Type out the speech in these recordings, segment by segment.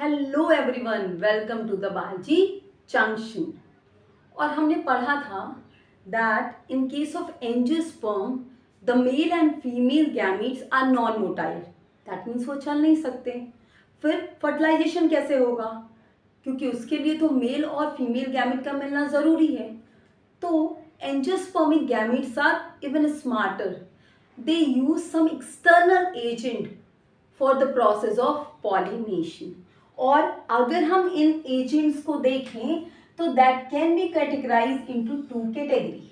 Hello everyone, welcome to the biology junction. और हमने पढ़ा था that in case of angiosperm the male and female gametes are non motile. That means वो चल नहीं सकते। फिर फर्टिलाइजेशन कैसे होगा, क्योंकि उसके लिए तो मेल और फीमेल गैमीट का मिलना ज़रूरी है। तो angiospermic gametes are even smarter, they use some external agent for the process of pollination. और अगर हम इन एजेंट्स को देखें तो that can be categorise into two category.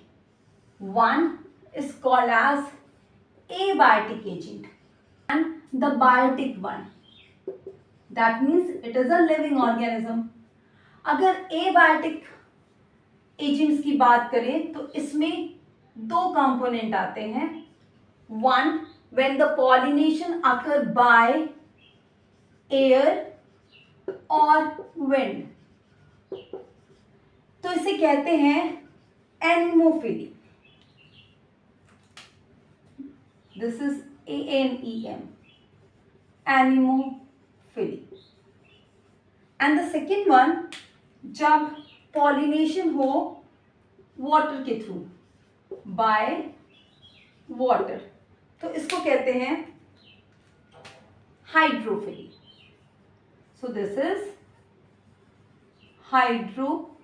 One is called as abiotic agent and the biotic one, that means it is a living organism. अगर abiotic agents की बात करें तो इसमें दो कंपोनेंट आते हैं। One, when the pollination occur by air और wind, तो इसे कहते हैं anemophily. This is ANEM, anemophily. And the second one, जब पॉलिनेशन हो वाटर के थ्रू, बाय वाटर, तो इसको कहते हैं hydrophily. So this is hydrophily.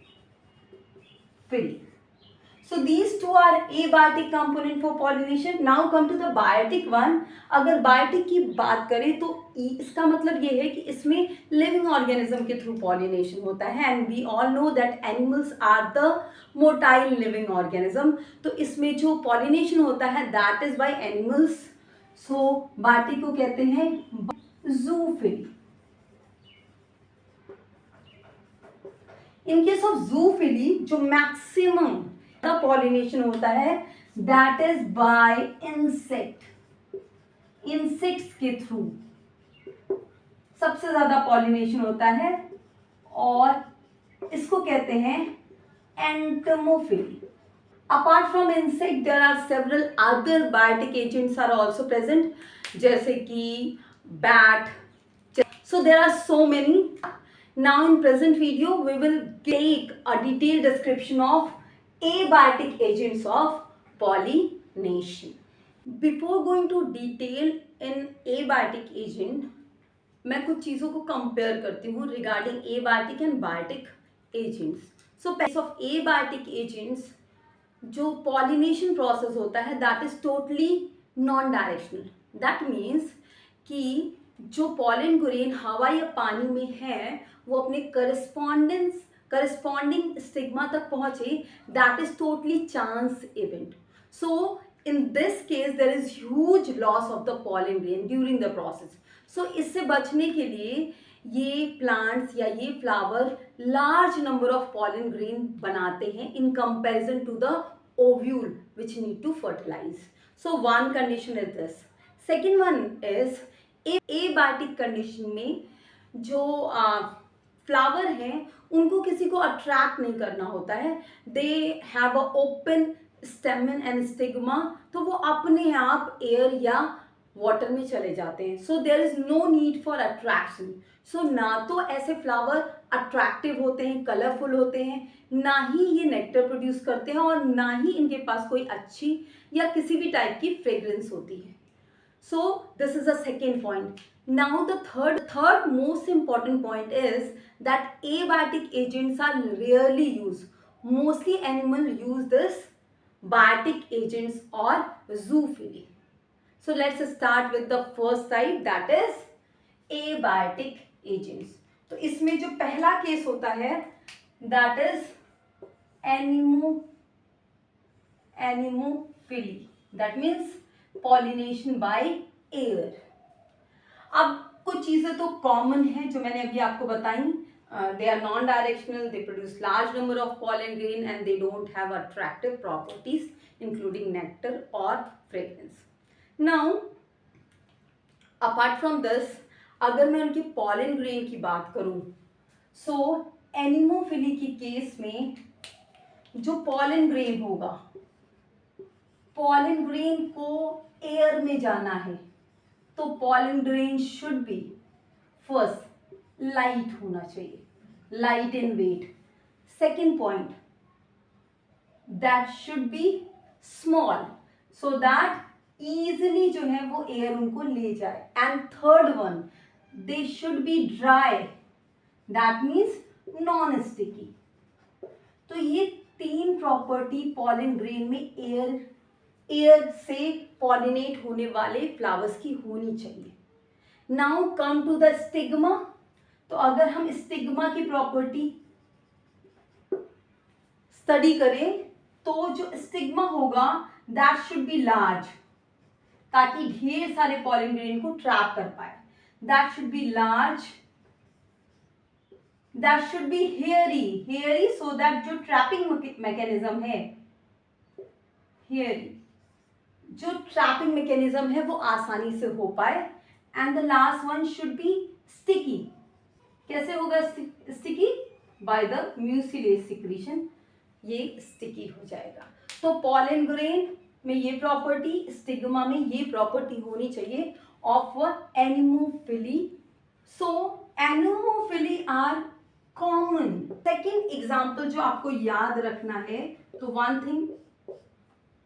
So these two are abiotic component for pollination. Now come to the biotic one. अगर biotic की बात करें तो इसका मतलब ये है कि इसमें living organism के through pollination होता है, and we all know that animals are the motile living organism. तो इसमें जो pollination होता है that is by animals. So biotic को कहते हैं zoophily. In case of zoophily, जो maximum का पॉलिनेशन होता है that is by insect, insects के थ्रू सबसे ज्यादा पॉलिनेशन होता है, और इसको कहते हैं entomophily. Apart from insect there are several other biotic agents are also present, जैसे कि bat. So there are so many. Now in present video we will take a detailed description of abiotic agents of pollination. Before going to detail in abiotic agent, मैं कुछ चीज़ों को compare करती हूँ regarding abiotic and biotic agents. So case of abiotic agents, जो pollination process होता है that is totally non-directional. That means कि जो पॉलन ग्रेन हवा या पानी में है वो अपने करस्पॉन्डिंग स्टिग्मा तक पहुंचे, that is totally chance event. So in this case there is huge loss of the pollen grain during the process. So इससे बचने के लिए ये प्लांट्स या ये flower large number of pollen grain बनाते हैं in comparison to the ovule which need to fertilize. So one condition is this. Second one is abiotic condition में जो फ्लावर हैं उनको किसी को अट्रैक्ट नहीं करना होता है, they have a open स्टेमन and stigma, तो वो अपने आप एयर या वाटर में चले जाते हैं। So there is no need for attraction. So ना तो ऐसे फ्लावर अट्रैक्टिव होते हैं, कलरफुल होते हैं, ना ही ये नेक्टर प्रोड्यूस करते हैं, और ना ही इनके पास कोई अच्छी या किसी भी टाइप की फ्रेग्रेंस होती है। So this is the second point. Now the third most important point is that abiotic agents are rarely used. Mostly animals use this biotic agents or zoophily. So let's start with the first type, that is abiotic agents. तो इसमें जो पहला case होता है that is anemophily, that means pollination by air. अब कुछ चीजें तो कॉमन है जो मैंने अभी आपको बताई। They are non directional, they produce large number of pollen grain and they don't have attractive properties including nectar और fragrance. Now apart from this, अगर मैं उनके पॉलन ग्रेन की बात करूं, सो एनिमोफिली की केस में जो पॉलन ग्रेन होगा, पॉलन ग्रेन को एयर में जाना है, तो pollen grain should be first light होना चाहिए, light in weight. Second point, that should be small so that easily जो है वो एयर उनको ले जाए. And third one, they should be dry, that means non sticky. तो ये तीन प्रॉपर्टी पॉलन ग्रेन में एयर से पॉलिनेट होने वाले फ्लावर्स की होनी चाहिए. Now come to the stigma. तो अगर हम स्टिग्मा की प्रॉपर्टी स्टडी करें तो जो स्टिग्मा होगा दैट शुड बी लार्ज, ताकि ढेर सारे पॉलन ग्रेन को ट्रैप कर पाए. That should B large, that should B hairy so that जो ट्रैपिंग मैकेनिज्म है, हेयरी, जो ट्रैपिंग मैकेनिज्म है वो आसानी से हो पाए. And the last one should be sticky. कैसे होगा sticky? By the mucilage secretion ये स्टिकी हो जाएगा. तो पॉलन ग्रेन में ये प्रॉपर्टी, स्टिग्मा में ये प्रॉपर्टी होनी चाहिए of anemophily. So anemophily are common. Second example जो आपको याद रखना है, तो वन थिंग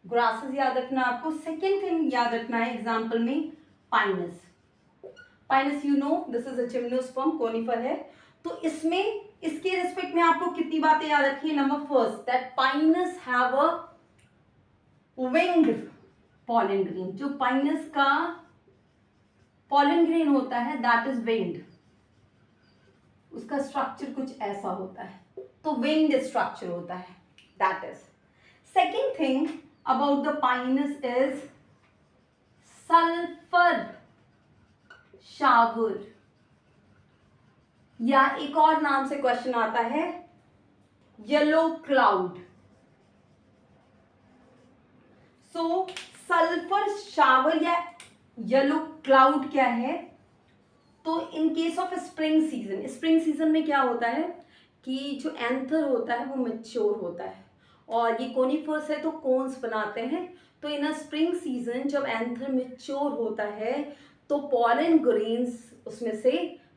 ग्रासेस याद रखना आपको, सेकेंड थिंग याद रखना है एग्जाम्पल में Pinus. Pinus you know this is a gymnosperm conifer है. तो इसमें इसके रिस्पेक्ट में आपको कितनी बातें याद रखी है. Number first, that Pinus have a winged pollen grain. जो पाइनस का पॉलन ग्रेन होता है दैट इज विंग्ड. उसका स्ट्रक्चर कुछ ऐसा होता है, तो विंग्ड स्ट्रक्चर होता है. That is second thing about the Pinus is sulphur shower, या एक और नाम से क्वेश्चन आता है येलो क्लाउड. सो सल्फर शावर या येलो क्लाउड क्या है? तो इन case of spring season, spring season में क्या होता है कि जो एंथर होता है वो मैच्योर होता है, और ये कोनिफर्स है तो कोन्स बनाते हैं. तो इन अ स्प्रिंग सीजन जब एंथर मैच्योर होता है तो पॉलन ग्रेन्स उसमें से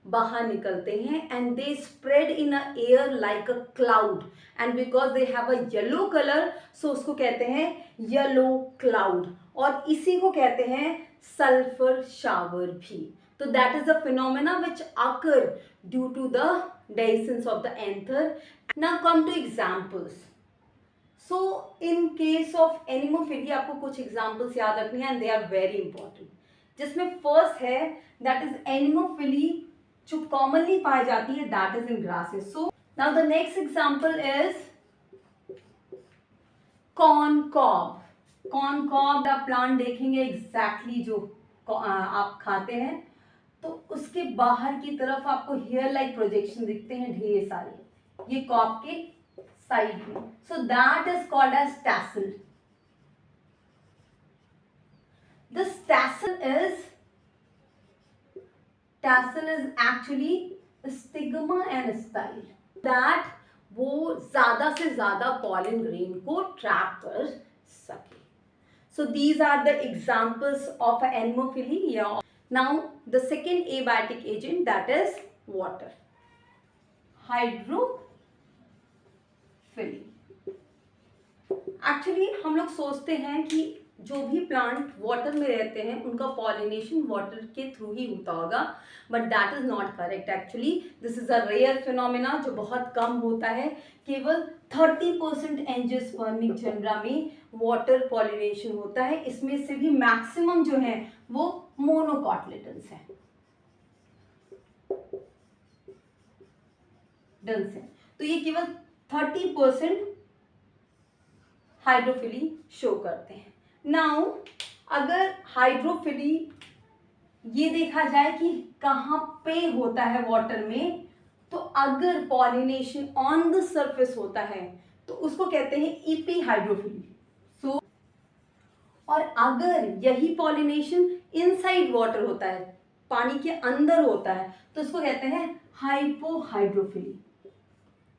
बाहर निकलते हैं and they spread in a air like a cloud. And because they have a yellow colour सो उसको कहते हैं येलो क्लाउड, और इसी को कहते हैं सल्फर शावर भी. तो that is a phenomena which occur due to the dehiscence of the anther. Now come to examples. So in case of anemophily आपको कुछ examples याद रखनी है and they are very important. जिसमें first है that is anemophily जो commonly पाई जाती है that is in grasses. So now the next example is corn cob. corn cob का प्लांट देखेंगे exactly जो आप खाते हैं, तो उसके बाहर की तरफ आपको हेयर लाइक प्रोजेक्शन दिखते हैं ढेर सारे, ये कॉप के साइड में. So that is called as tassel. This tassel is actually stigma and style, that वो ज्यादा से ज्यादा पॉलन ग्रेन को ट्रैप कर सके. So these are the examples of anemophily. या now the second abiotic agent that is water, hydrophily. Actually हम लोग सोचते हैं कि जो भी प्लांट वाटर में रहते हैं उनका पॉलिनेशन वाटर के थ्रू ही होता होगा, but that is not correct. Actually this is a rare phenomena जो बहुत कम होता है. केवल 30% एंजियोस्पर्मिक जनरा में वाटर पॉलिनेशन होता है. इसमें से भी मैक्सिमम जो है वो मोनोकॉटलेटन्स है. तो ये केवल 30% हाइड्रोफिली शो करते हैं. नाउ अगर हाइड्रोफिली ये देखा जाए कि कहाँ पे होता है वाटर में, तो अगर पॉलिनेशन ऑन द सरफेस होता है तो उसको कहते हैं ईपी हाइड्रोफिली. सो और अगर यही पॉलिनेशन इनसाइड वाटर होता है, पानी के अंदर होता है, तो उसको कहते हैं हाइपोहाइड्रोफिली.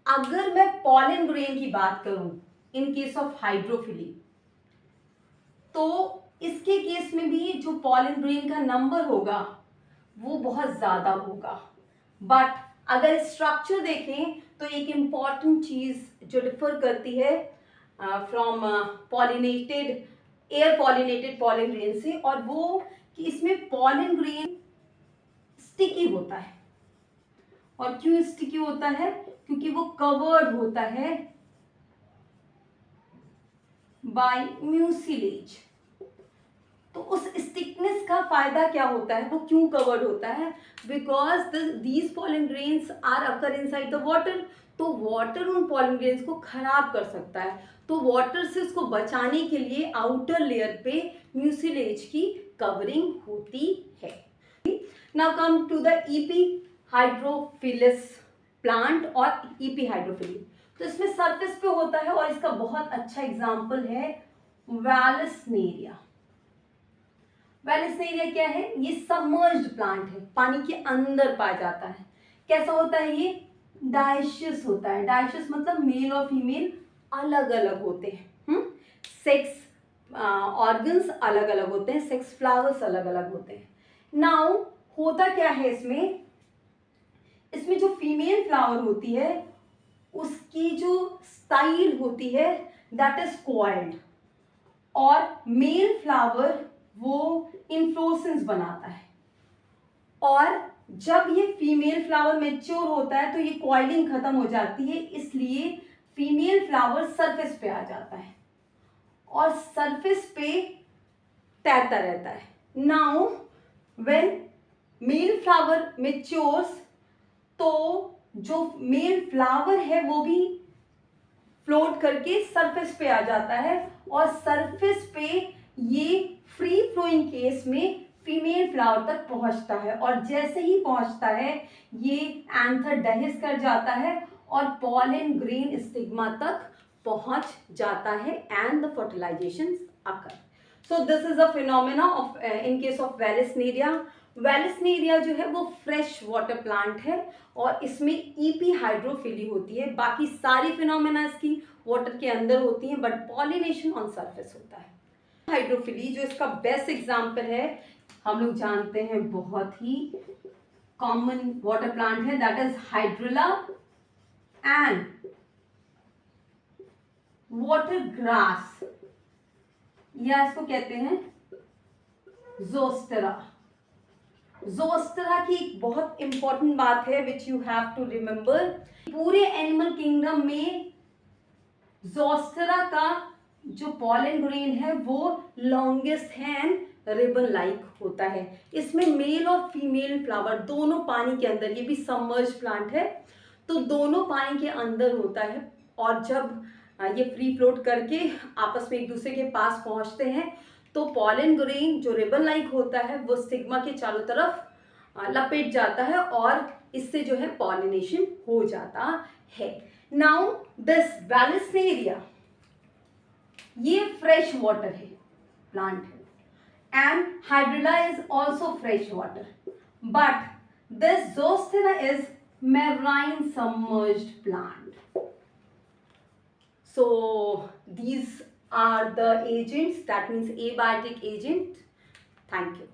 अगर मैं पॉलन ग्रेन की बात करूं इन केस ऑफ हाइड्रोफिली, तो इसके केस में भी जो पॉलन ग्रेन का नंबर होगा वो बहुत ज्यादा होगा, बट अगर स्ट्रक्चर देखें तो एक इम्पॉर्टेंट चीज जो डिफर करती है from pollinated air pollinated pollen grain से, और वो कि इसमें पॉलन ग्रेन स्टिकी होता है। और क्यों स्टिकी होता है? क्योंकि वो कवर्ड होता है बाय म्यूसिलेज। तो उस स्टिकनेस का फायदा क्या होता है, वो क्यों कवर्ड होता है? Because these pollen grains are occur inside the water. तो वाटर उन पॉलन ग्रेन्स को खराब कर सकता है, तो वाटर से उसको बचाने के लिए आउटर लेयर पे म्यूसिलेज की कवरिंग होती है। Now come to the epihydrophilous plant और ईपी हाइड्रोफिली। तो इसमें सरफेस पे होता है, और इसका बहुत अच्छा एग्जाम्पल है वैलसनेरिया। वैलसनेरिया क्या है? ये सबमर्ज्ड प्लांट है, पानी के अंदर पाया जाता है। कैसा होता है ये? डायशियस होता है। डायशियस मतलब मेल और फीमेल अलग अलग होते हैं, सेक्स ऑर्गन्स अलग अलग होते हैं, सेक्स फ्लावर्स अलग अलग होते हैं। नाउ होता क्या है इसमें? इसमें जो फीमेल फ्लावर होती है उसकी जो स्टाइल होती है दैट इज कॉइल्ड, और मेल फ्लावर वो इन्फ्लोरेसेंस बनाता है। और जब ये फीमेल फ्लावर मैच्योर होता है तो ये कॉइलिंग खत्म हो जाती है, इसलिए फीमेल फ्लावर सरफेस पे आ जाता है और सरफेस पे तैरता रहता है। Now when male flower matures तो जो मेल फ्लावर है वो भी फ्लोट करके सरफेस पे आ जाता है, और सरफेस पे ये फ्री फ्लोइंग केस में फीमेल फ्लावर तक पहुंचता है, और जैसे ही पहुंचता है ये एंथर डाइजेस्ट कर जाता है और पॉलन ग्रेन स्टिग्मा तक पहुंच जाता है, and the fertilization occur. So this is a phenomena of in case of Vallisneria. Vallisneria जो है वो फ्रेश वाटर प्लांट है और इसमें ईपी हाइड्रोफिली होती है। बाकी सारी फिनोमेना इसकी वाटर के अंदर होती हैं, बट पॉलिनेशन ऑन सरफेस होता है। हाइड्रोफिली जो इसका बेस्ट एग्जांपल है, हम लोग जानते हैं, बहुत ही कॉमन वाटर प्लांट है, that is hydrilla and water grass, या इसको कहते हैं ज़ोस्टेरा। ज़ोस्टेरा की एक बहुत इंपॉर्टेंट बात है which you have to remember, पूरे एनिमल किंगडम में ज़ोस्टेरा का जो पॉलन ग्रेन है वो लॉन्गेस्ट है एंड रिबन लाइक होता है। इसमें मेल और फीमेल फ्लावर दोनों पानी के अंदर, ये भी सबमर्ज प्लांट है तो दोनों पानी के अंदर होता है, और जब ये फ्री फ्लोट करके आपस में एक दूसरे के पास पहुंचते हैं तो पॉलन ग्रेन जो रिबन लाइक होता है वो स्टिग्मा के चारों तरफ लपेट जाता है, और इससे जो है पॉलिनेशन हो जाता है। नाउ दिस वैलसनेरिया ये फ्रेश वाटर है प्लांट है, and Hydrilla is also fresh water, but this Zostera is marine submerged plant. So these are the agents, that means abiotic agent. Thank you.